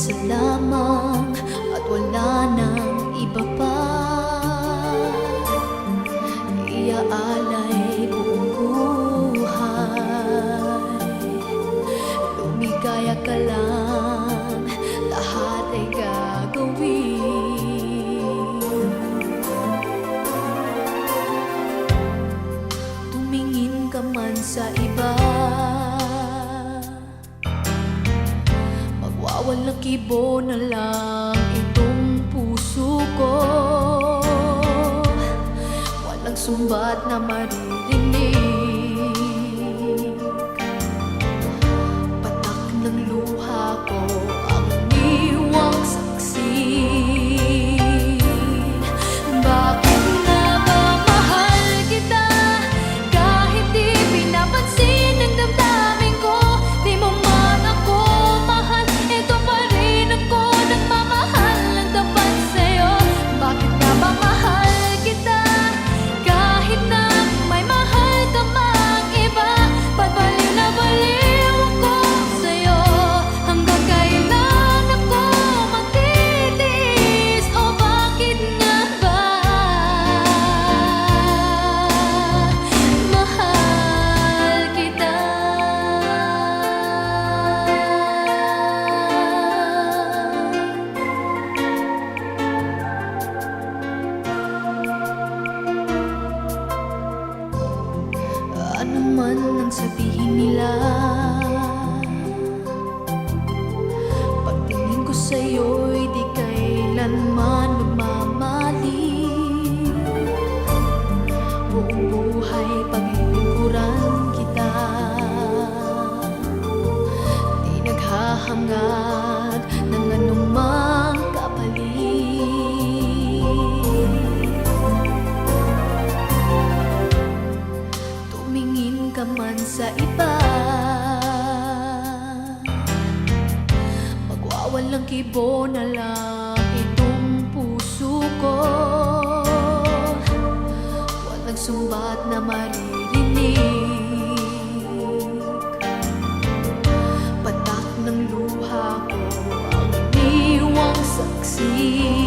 isa lamang at wala nang iba pa. Iaalay buong buhay, lumigaya ka lang, lahat ay gagawin. Tumingin ka man sa iba, magwawalang kibo na lang itong puso ko. Walang sumbat na maririnig, patak ng luha ko ang iniwang saksi. Bakit nga ba mahal kita, kahit di pinapansin ang damdamin ko? Di mo man ako mahal, ito pa rin ako nagmamahal ng tapat sa'yo. Bakit nga ba mahal kita, kahit na may mahal ka mang iba? Ba't baliw na baliw ako sa'yo? Hanggang kailan ako magtitiis? O bakit nga ba mahal kita? Ano man ang sabihin nila, pagtingin ko sa'yo'y di kailanman magmamali. Buong buhay paglilingkuran kita, di naghahangad ng anumang kapalit. Tumingin ka man sa iba, magwawalang kibo na lang itong puso ko. Walang sumbat na maririnig, patak ng luha ko ang iniwang saksi.